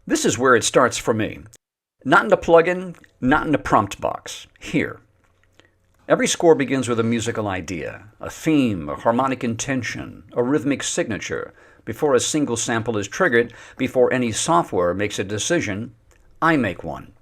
This is where it starts for me. Not in the plugin, not in the prompt box. Here. Every score begins with a musical idea, a theme, a harmonic intention, a rhythmic signature. Before a single sample is triggered, before any software makes a decision, I make one.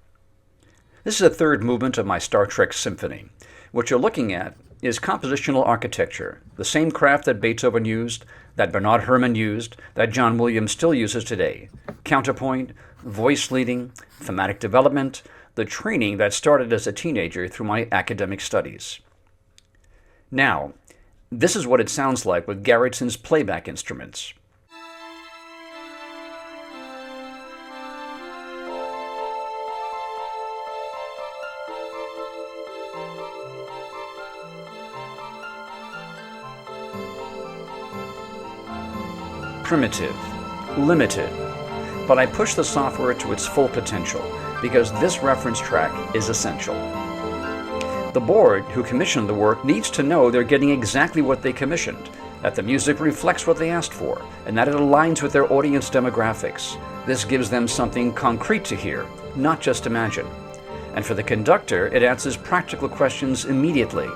This is the third movement of my Star Trek symphony. What you're looking at is compositional architecture, the same craft that Beethoven used, that Bernard Herrmann used, that John Williams still uses today. Counterpoint, voice leading, thematic development, the training that started as a teenager through my academic studies. Now, this is what it sounds like with Garritson's playback instruments. Primitive, limited, but I push the software to its full potential because this reference track is essential. The board who commissioned the work needs to know they're getting exactly what they commissioned, that the music reflects what they asked for, and that it aligns with their audience demographics. This gives them something concrete to hear, not just imagine. And for the conductor, it answers practical questions immediately.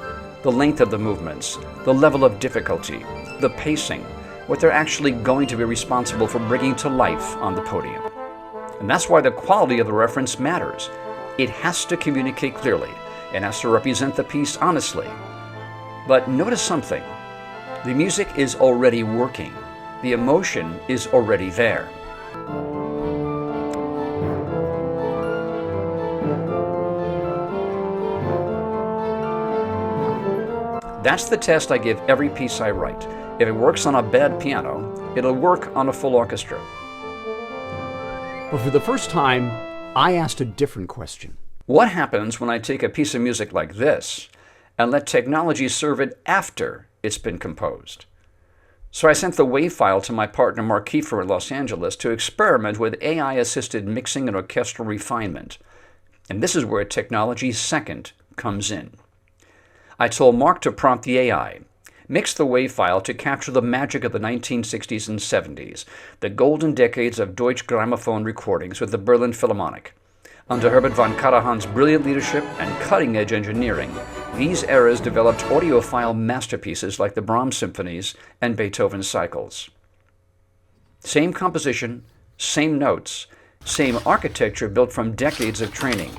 The length of the movements, the level of difficulty, the pacing, what they're actually going to be responsible for bringing to life on the podium. And that's why the quality of the reference matters. It has to communicate clearly and has to represent the piece honestly. But notice something. The music is already working. The emotion is already there. That's the test I give every piece I write. If it works on a bad piano, it'll work on a full orchestra. But for the first time, I asked a different question. What happens when I take a piece of music like this and let technology serve it after it's been composed? So I sent the WAV file to my partner Mark Kiefer in Los Angeles to experiment with AI-assisted mixing and orchestral refinement. And this is where technology second comes in. I told Mark to prompt the AI. Mix the WAV file to capture the magic of the 1960s and 70s, the golden decades of Deutsche Grammophon recordings with the Berlin Philharmonic. Under Herbert von Karajan's brilliant leadership and cutting-edge engineering, these eras developed audiophile masterpieces like the Brahms symphonies and Beethoven's cycles. Same composition, same notes, same architecture built from decades of training.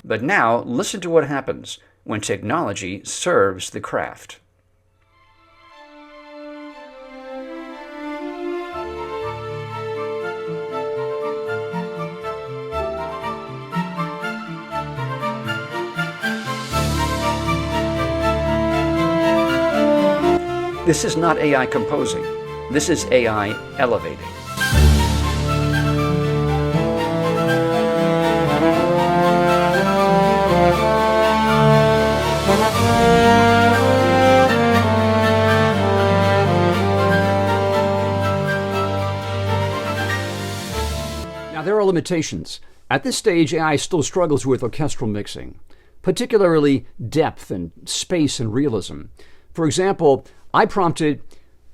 But now, listen to what happens when technology serves the craft. This is not AI composing. This is AI elevating. Now, there are limitations. At this stage, AI still struggles with orchestral mixing, particularly depth and space and realism. For example, I prompted,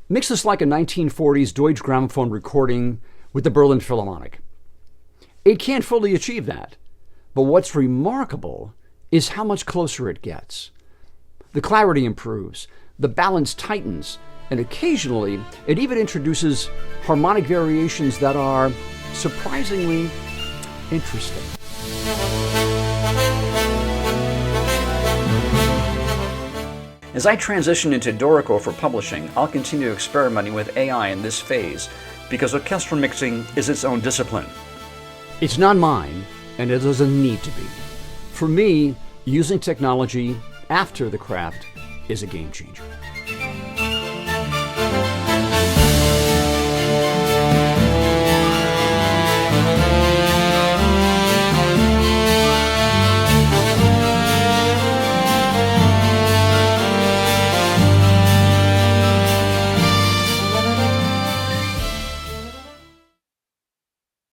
mix this like a 1940s Deutsche Grammophon recording with the Berlin Philharmonic. It can't fully achieve that, but what's remarkable is how much closer it gets. The clarity improves, the balance tightens, and occasionally it even introduces harmonic variations that are surprisingly interesting. As I transition into Dorico for publishing, I'll continue experimenting with AI in this phase because orchestral mixing is its own discipline. It's not mine, and it doesn't need to be. For me, using technology after the craft is a game changer.